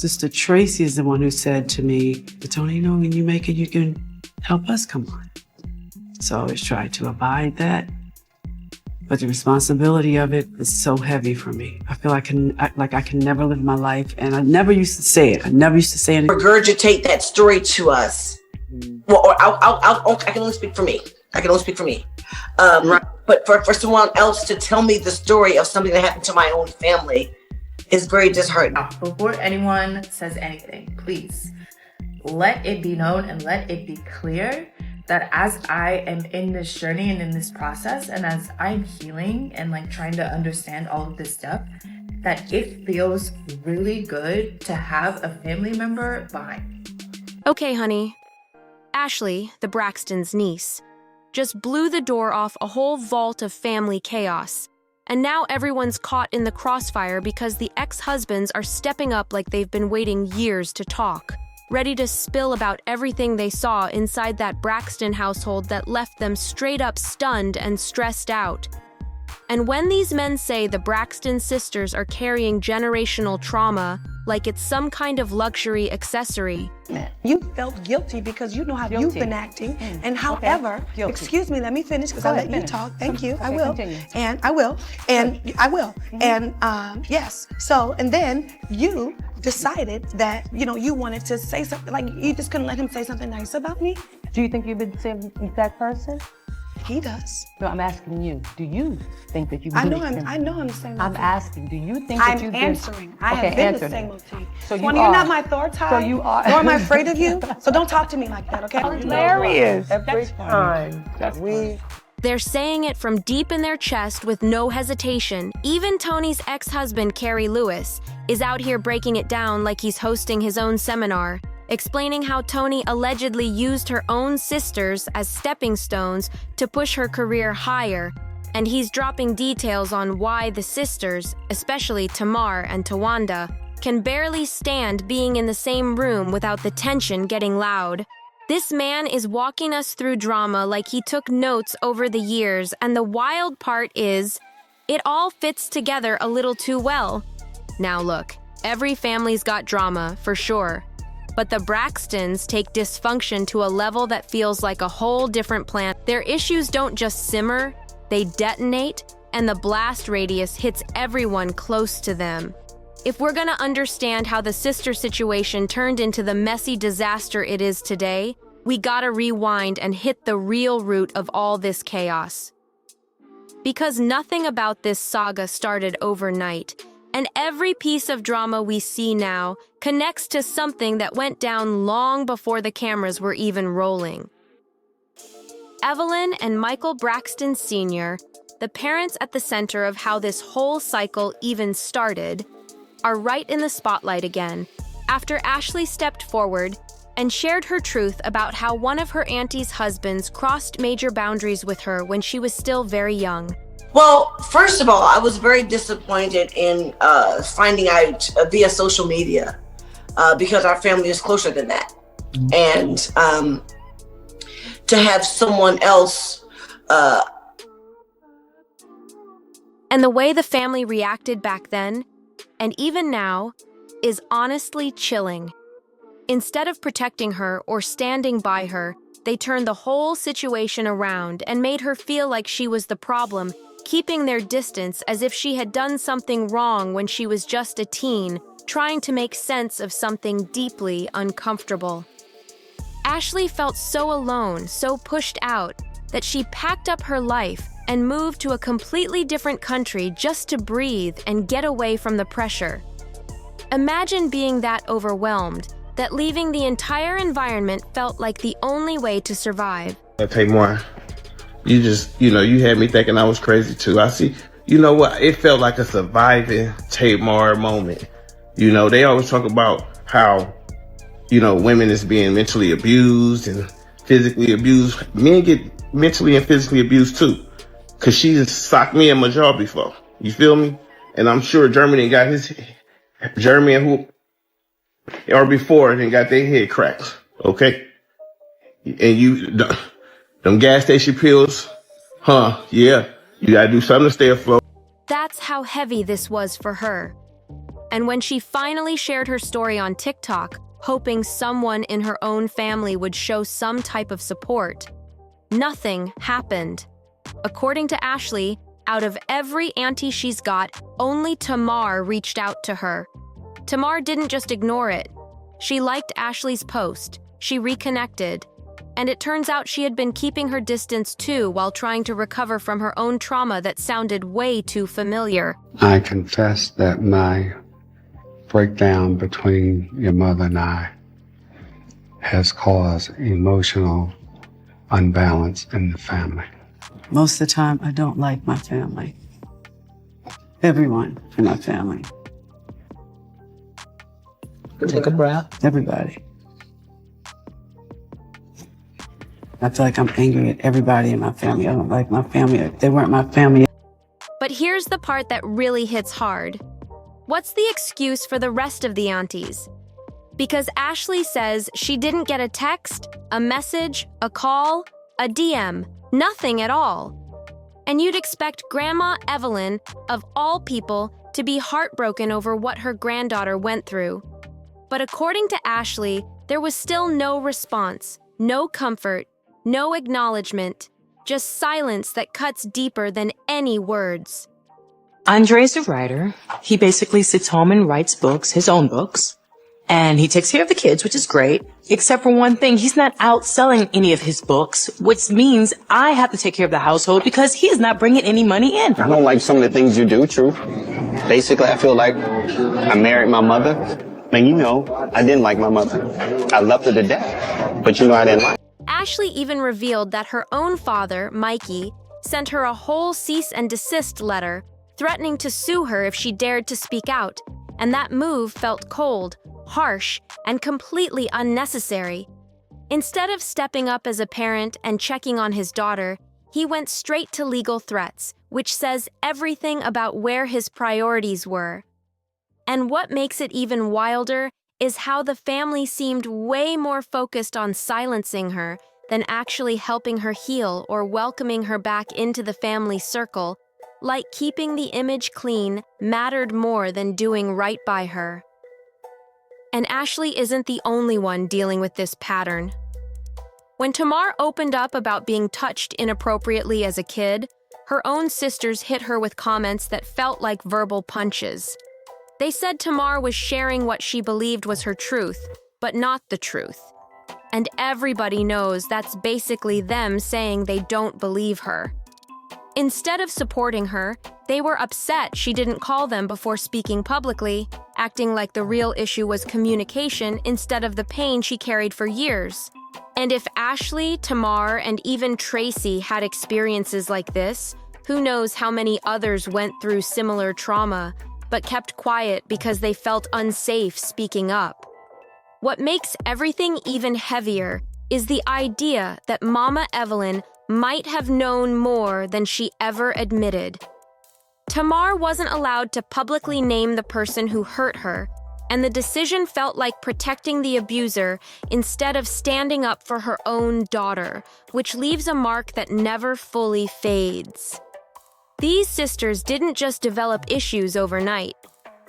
Sister Tracy is the one who said to me, but Tony, you know, when you make it, you can help us come on. So I always try to abide that. But the responsibility of it is so heavy for me. I feel I can never live my life. And I never used to say it. I never used to say it. Regurgitate that story to us. Well, or I can only speak for me. Right. But for someone else to tell me the story of something that happened to my own family is very disheartening. Before anyone says anything, please let it be known and let it be clear that as I am in this journey and in this process, and as I'm healing and like trying to understand all of this stuff, that it feels really good to have a family member behind. Okay, honey. Ashley, the Braxtons' niece, just blew the door off a whole vault of family chaos. And now everyone's caught in the crossfire because the ex-husbands are stepping up like they've been waiting years to talk, ready to spill about everything they saw inside that Braxton household that left them straight up stunned and stressed out. And when these men say the Braxton sisters are carrying generational trauma like it's some kind of luxury accessory. You felt guilty because you know how you've been acting. And however, excuse me, let me finish because I let you talk. Thank you. I will. Continue. And I will. And I will. And yes. So, and then you decided that, you know, you wanted to say something, like you just couldn't let him say something nice about me. Do you think you've been the same exact person? He does. No, I'm asking you. Do you think that you've I been know the same? I'm the same. I'm asking, do you think that you've been... I'm answering. I have been the same OT. So you're not my authority. So you are. Nor am I afraid of you. So don't talk to me like that, okay? Hilarious. Every time. They're saying it from deep in their chest with no hesitation. Even Tony's ex-husband, Carrie Lewis, is out here breaking it down like he's hosting his own seminar, explaining how Tony allegedly used her own sisters as stepping stones to push her career higher, and he's dropping details on why the sisters, especially Tamar and Tawanda, can barely stand being in the same room without the tension getting loud. This man is walking us through drama like he took notes over the years, and the wild part is, it all fits together a little too well. Now look, every family's got drama, for sure. But the Braxtons take dysfunction to a level that feels like a whole different planet. Their issues don't just simmer, they detonate, and the blast radius hits everyone close to them. If we're gonna understand how the sister situation turned into the messy disaster it is today, we gotta rewind and hit the real root of all this chaos. Because nothing about this saga started overnight, and every piece of drama we see now connects to something that went down long before the cameras were even rolling. Evelyn and Michael Braxton Sr., the parents at the center of how this whole cycle even started, are right in the spotlight again, after Ashley stepped forward and shared her truth about how one of her auntie's husbands crossed major boundaries with her when she was still very young. Well, first of all, I was very disappointed in finding out via social media because our family is closer than that. And to have someone else... And the way the family reacted back then, and even now, is honestly chilling. Instead of protecting her or standing by her, they turned the whole situation around and made her feel like she was the problem, keeping their distance as if she had done something wrong when she was just a teen, trying to make sense of something deeply uncomfortable. Ashley felt so alone, so pushed out, that she packed up her life and moved to a completely different country just to breathe and get away from the pressure. Imagine being that overwhelmed, that leaving the entire environment felt like the only way to survive. Tamar, you just, you had me thinking I was crazy too. I see, you know what? It felt like a surviving Tamar moment. They always talk about how, women is being mentally abused and physically abused. Men get mentally and physically abused too. Cause she just socked me in my jaw before. You feel me? And I'm sure Jeremy and before and got their head cracked. Okay? And them gas station pills, yeah, you gotta do something to stay afloat. That's how heavy this was for her. And when she finally shared her story on TikTok, hoping someone in her own family would show some type of support, nothing happened. According to Ashley, out of every auntie she's got, only Tamar reached out to her. Tamar didn't just ignore it. She liked Ashley's post. She reconnected. And it turns out she had been keeping her distance too while trying to recover from her own trauma that sounded way too familiar. I confess that my breakdown between your mother and I has caused emotional unbalance in the family. Most of the time, I don't like my family. Everyone in my family. Take a breath. Everybody. I feel like I'm angry at everybody in my family. I don't like my family. If they weren't my family. But here's the part that really hits hard. What's the excuse for the rest of the aunties? Because Ashley says she didn't get a text, a message, a call, a DM, nothing at all. And you'd expect Grandma Evelyn, of all people, to be heartbroken over what her granddaughter went through. But according to Ashley, there was still no response, no comfort, no acknowledgement, just silence that cuts deeper than any words. Andre's a writer. He basically sits home and writes books, his own books. And he takes care of the kids, which is great. Except for one thing, he's not out selling any of his books, which means I have to take care of the household because he is not bringing any money in. I don't like some of the things you do, true. Basically, I feel like I married my mother. And you know, I didn't like my mother. I loved her to death. But you know, I didn't like her. Ashley even revealed that her own father, Mikey, sent her a whole cease and desist letter, threatening to sue her if she dared to speak out, and that move felt cold, harsh, and completely unnecessary. Instead of stepping up as a parent and checking on his daughter, he went straight to legal threats, which says everything about where his priorities were. And what makes it even wilder is how the family seemed way more focused on silencing her than actually helping her heal or welcoming her back into the family circle, like keeping the image clean mattered more than doing right by her. And Ashley isn't the only one dealing with this pattern. When Tamar opened up about being touched inappropriately as a kid, her own sisters hit her with comments that felt like verbal punches. They said Tamar was sharing what she believed was her truth, but not the truth. And everybody knows that's basically them saying they don't believe her. Instead of supporting her, they were upset she didn't call them before speaking publicly, acting like the real issue was communication instead of the pain she carried for years. And if Ashley, Tamar, and even Tracy had experiences like this, who knows how many others went through similar trauma, but kept quiet because they felt unsafe speaking up. What makes everything even heavier is the idea that Mama Evelyn might have known more than she ever admitted. Tamar wasn't allowed to publicly name the person who hurt her, and the decision felt like protecting the abuser instead of standing up for her own daughter, which leaves a mark that never fully fades. These sisters didn't just develop issues overnight.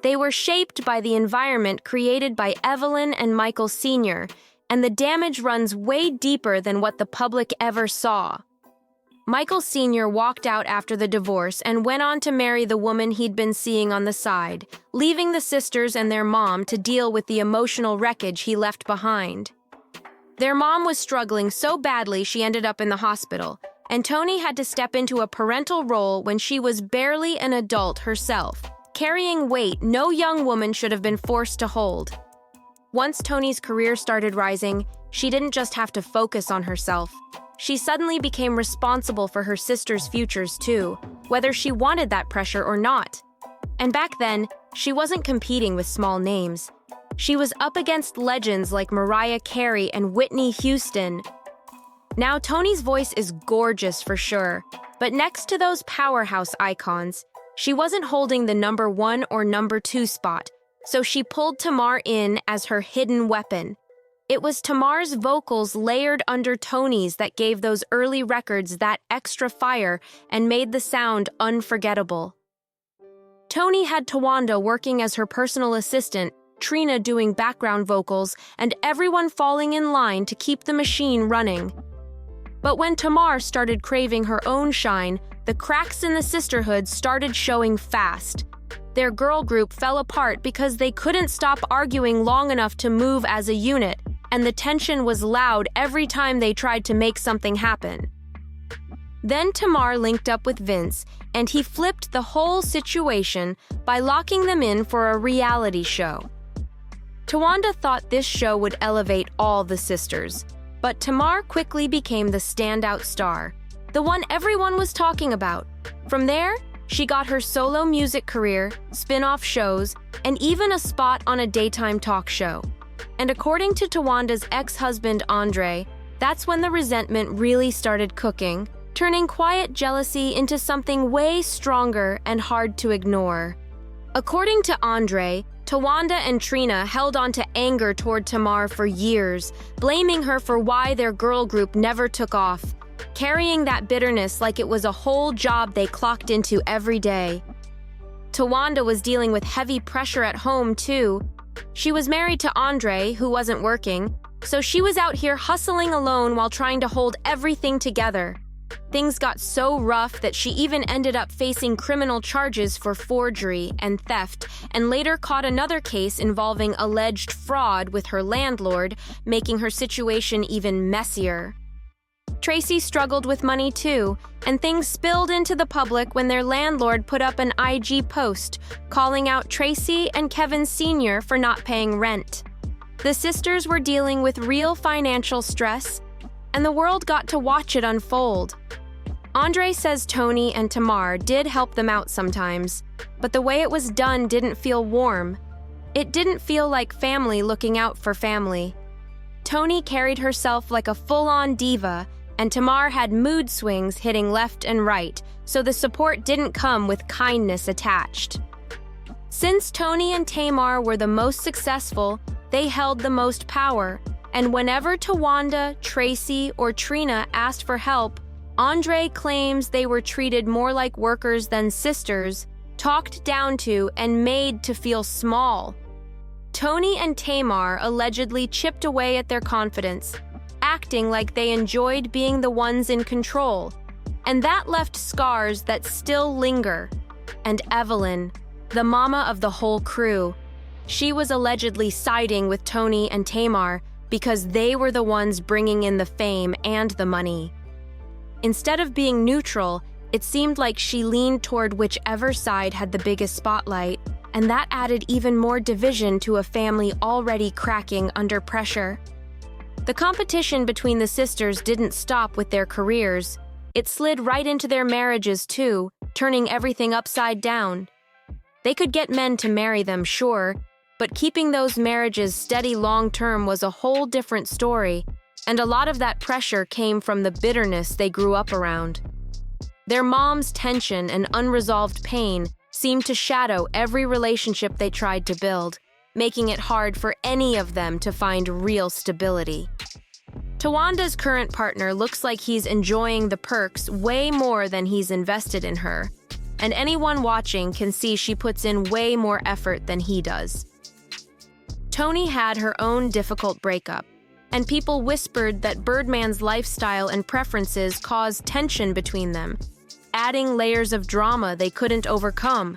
They were shaped by the environment created by Evelyn and Michael Sr., and the damage runs way deeper than what the public ever saw. Michael Sr. walked out after the divorce and went on to marry the woman he'd been seeing on the side, leaving the sisters and their mom to deal with the emotional wreckage he left behind. Their mom was struggling so badly she ended up in the hospital, and Tony had to step into a parental role when she was barely an adult herself, carrying weight no young woman should have been forced to hold. Once Tony's career started rising, she didn't just have to focus on herself. She suddenly became responsible for her sisters' futures too, whether she wanted that pressure or not. And back then, she wasn't competing with small names. She was up against legends like Mariah Carey and Whitney Houston. Now, Tony's voice is gorgeous for sure, but next to those powerhouse icons, she wasn't holding the number 1 or number 2 spot, so she pulled Tamar in as her hidden weapon. It was Tamar's vocals layered under Tony's that gave those early records that extra fire and made the sound unforgettable. Tony had Tawanda working as her personal assistant, Trina doing background vocals, and everyone falling in line to keep the machine running. But when Tamar started craving her own shine, the cracks in the sisterhood started showing fast. Their girl group fell apart because they couldn't stop arguing long enough to move as a unit, and the tension was loud every time they tried to make something happen. Then Tamar linked up with Vince, and he flipped the whole situation by locking them in for a reality show. Tawanda thought this show would elevate all the sisters, but Tamar quickly became the standout star, the one everyone was talking about. From there, she got her solo music career, spin-off shows, and even a spot on a daytime talk show. And according to Tawanda's ex-husband Andre, that's when the resentment really started cooking, turning quiet jealousy into something way stronger and hard to ignore. According to Andre, Tawanda and Trina held on to anger toward Tamar for years, blaming her for why their girl group never took off, carrying that bitterness like it was a whole job they clocked into every day. Tawanda was dealing with heavy pressure at home, too. She was married to Andre, who wasn't working, so she was out here hustling alone while trying to hold everything together. Things got so rough that she even ended up facing criminal charges for forgery and theft, and later caught another case involving alleged fraud with her landlord, making her situation even messier. Tracy struggled with money too, and things spilled into the public when their landlord put up an IG post calling out Tracy and Kevin Sr. for not paying rent. The sisters were dealing with real financial stress, and the world got to watch it unfold. Andre says Tony and Tamar did help them out sometimes, but the way it was done didn't feel warm. It didn't feel like family looking out for family. Tony carried herself like a full-on diva, and Tamar had mood swings hitting left and right, so the support didn't come with kindness attached. Since Tony and Tamar were the most successful, they held the most power, and whenever Tawanda, Tracy, or Trina asked for help, Andre claims they were treated more like workers than sisters, talked down to, and made to feel small. Tony and Tamar allegedly chipped away at their confidence, acting like they enjoyed being the ones in control, and that left scars that still linger. And Evelyn, the mama of the whole crew, she was allegedly siding with Tony and Tamar because they were the ones bringing in the fame and the money. Instead of being neutral, it seemed like she leaned toward whichever side had the biggest spotlight, and that added even more division to a family already cracking under pressure. The competition between the sisters didn't stop with their careers. It slid right into their marriages too, turning everything upside down. They could get men to marry them, sure, but keeping those marriages steady long-term was a whole different story, and a lot of that pressure came from the bitterness they grew up around. Their mom's tension and unresolved pain seemed to shadow every relationship they tried to build, making it hard for any of them to find real stability. Tawanda's current partner looks like he's enjoying the perks way more than he's invested in her, and anyone watching can see she puts in way more effort than he does. Tony had her own difficult breakup, and people whispered that Birdman's lifestyle and preferences caused tension between them, adding layers of drama they couldn't overcome.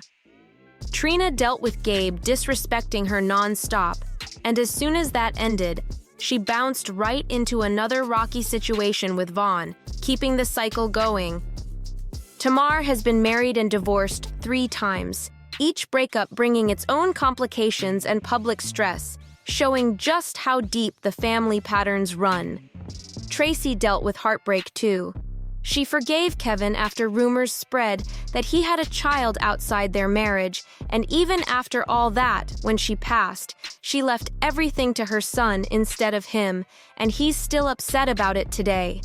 Trina dealt with Gabe disrespecting her non-stop, and as soon as that ended, she bounced right into another rocky situation with Vaughn, keeping the cycle going. Tamar has been married and divorced 3 times, each breakup bringing its own complications and public stress, showing just how deep the family patterns run. Tracy dealt with heartbreak too. She forgave Kevin after rumors spread that he had a child outside their marriage, and even after all that, when she passed, she left everything to her son instead of him, and he's still upset about it today.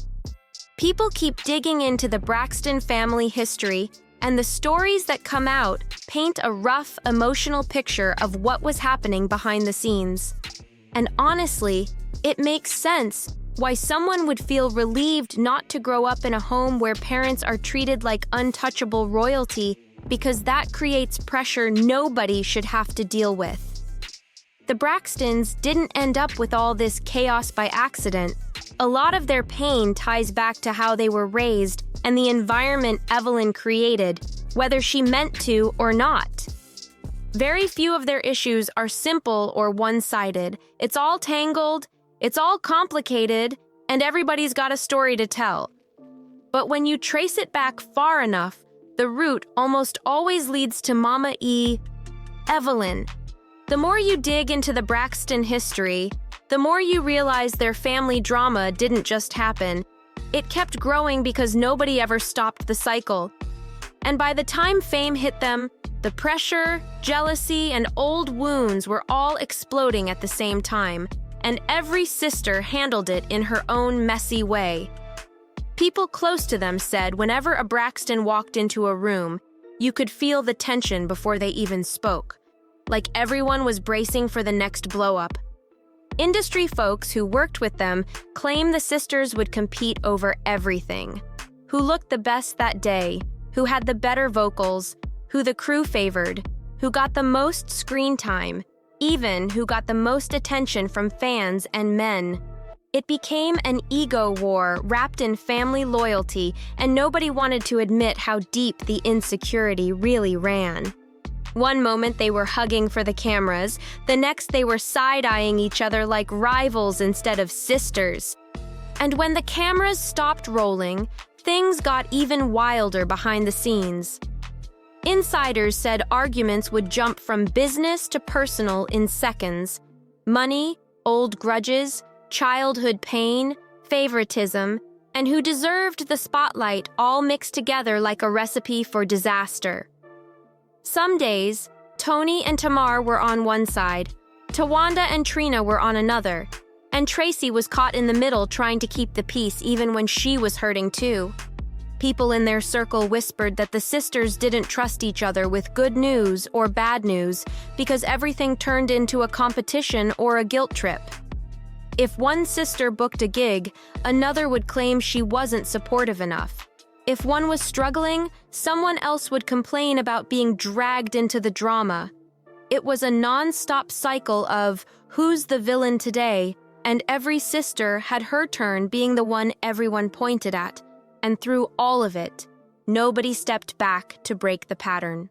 People keep digging into the Braxton family history, and the stories that come out paint a rough, emotional picture of what was happening behind the scenes. And honestly, it makes sense why someone would feel relieved not to grow up in a home where parents are treated like untouchable royalty because that creates pressure nobody should have to deal with. The Braxtons didn't end up with all this chaos by accident. A lot of their pain ties back to how they were raised and the environment Evelyn created, whether she meant to or not. Very few of their issues are simple or one-sided. It's all tangled, it's all complicated, and everybody's got a story to tell. But when you trace it back far enough, the root almost always leads to Mama E. Evelyn. The more you dig into the Braxton history, the more you realize their family drama didn't just happen. It kept growing because nobody ever stopped the cycle. And by the time fame hit them, the pressure, jealousy, and old wounds were all exploding at the same time, and every sister handled it in her own messy way. People close to them said whenever a Braxton walked into a room, you could feel the tension before they even spoke, like everyone was bracing for the next blow-up. Industry folks who worked with them claim the sisters would compete over everything. Who looked the best that day, who had the better vocals, who the crew favored, who got the most screen time, even who got the most attention from fans and men. It became an ego war wrapped in family loyalty, and nobody wanted to admit how deep the insecurity really ran. One moment they were hugging for the cameras, the next they were side-eyeing each other like rivals instead of sisters. And when the cameras stopped rolling, things got even wilder behind the scenes. Insiders said arguments would jump from business to personal in seconds. Money, old grudges, childhood pain, favoritism, and who deserved the spotlight all mixed together like a recipe for disaster. Some days, Tony and Tamar were on one side, Tawanda and Trina were on another, and Tracy was caught in the middle trying to keep the peace even when she was hurting too. People in their circle whispered that the sisters didn't trust each other with good news or bad news because everything turned into a competition or a guilt trip. If one sister booked a gig, another would claim she wasn't supportive enough. If one was struggling, someone else would complain about being dragged into the drama. It was a non-stop cycle of who's the villain today, and every sister had her turn being the one everyone pointed at. And through all of it, nobody stepped back to break the pattern.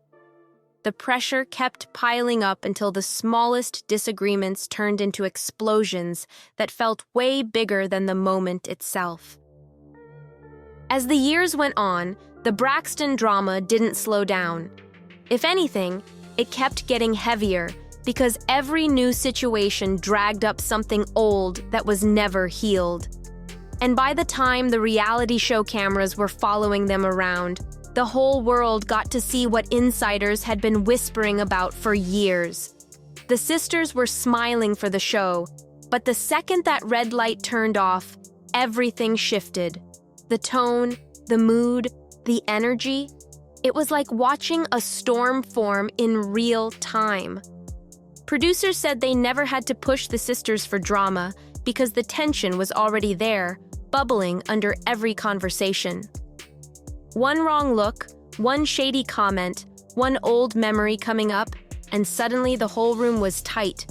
The pressure kept piling up until the smallest disagreements turned into explosions that felt way bigger than the moment itself. As the years went on, the Braxton drama didn't slow down. If anything, it kept getting heavier because every new situation dragged up something old that was never healed. And by the time the reality show cameras were following them around, the whole world got to see what insiders had been whispering about for years. The sisters were smiling for the show, but the second that red light turned off, everything shifted. The tone, the mood, the energy. It was like watching a storm form in real time. Producers said they never had to push the sisters for drama because the tension was already there, bubbling under every conversation. One wrong look, one shady comment, one old memory coming up, and suddenly the whole room was tight.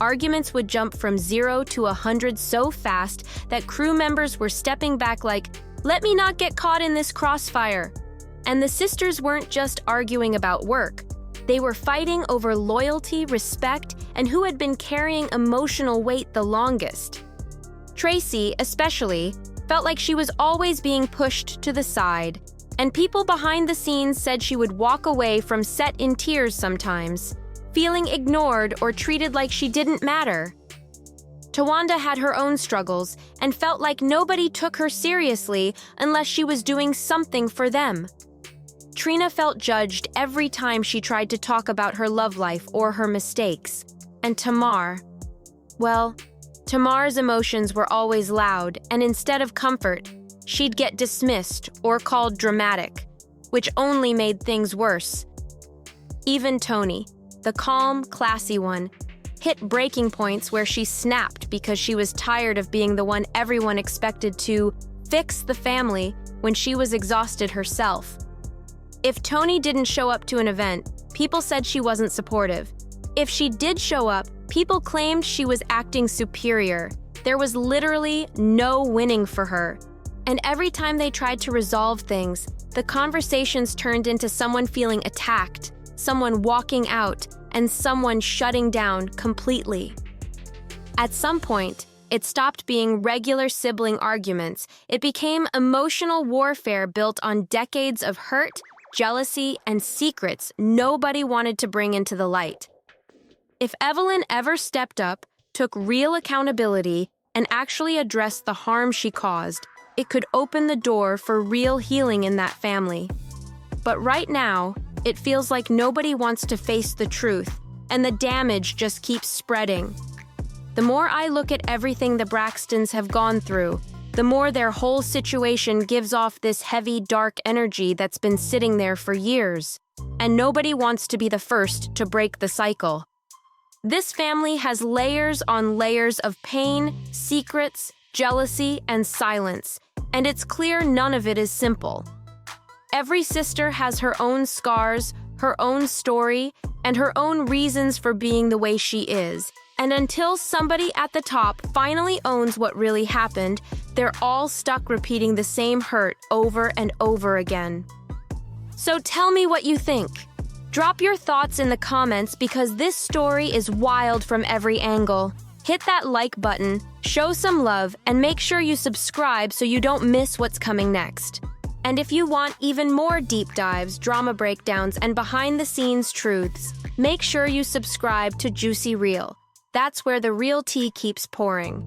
Arguments would jump from 0 to 100 so fast that crew members were stepping back like, "Let me not get caught in this crossfire." And the sisters weren't just arguing about work. They were fighting over loyalty, respect, and who had been carrying emotional weight the longest. Tracy, especially, felt like she was always being pushed to the side, and people behind the scenes said she would walk away from set in tears sometimes, feeling ignored or treated like she didn't matter. Tawanda had her own struggles and felt like nobody took her seriously unless she was doing something for them. Trina felt judged every time she tried to talk about her love life or her mistakes. And Tamar's emotions were always loud, and instead of comfort, she'd get dismissed or called dramatic, which only made things worse. Even Tony, the calm, classy one, hit breaking points where she snapped because she was tired of being the one everyone expected to fix the family when she was exhausted herself. If Toni didn't show up to an event, people said she wasn't supportive. If she did show up, people claimed she was acting superior. There was literally no winning for her. And every time they tried to resolve things, the conversations turned into someone feeling attacked, someone walking out, and someone shutting down completely. At some point, it stopped being regular sibling arguments. It became emotional warfare built on decades of hurt, jealousy, and secrets nobody wanted to bring into the light. If Evelyn ever stepped up, took real accountability, and actually addressed the harm she caused, it could open the door for real healing in that family. But right now, it feels like nobody wants to face the truth, and the damage just keeps spreading. The more I look at everything the Braxtons have gone through, the more their whole situation gives off this heavy, dark energy that's been sitting there for years. And nobody wants to be the first to break the cycle. This family has layers on layers of pain, secrets, jealousy, and silence, and it's clear none of it is simple. Every sister has her own scars, her own story, and her own reasons for being the way she is. And until somebody at the top finally owns what really happened, they're all stuck repeating the same hurt over and over again. So tell me what you think. Drop your thoughts in the comments because this story is wild from every angle. Hit that like button, show some love, and make sure you subscribe so you don't miss what's coming next. And if you want even more deep dives, drama breakdowns, and behind-the-scenes truths, make sure you subscribe to Juicy Real. That's where the real tea keeps pouring.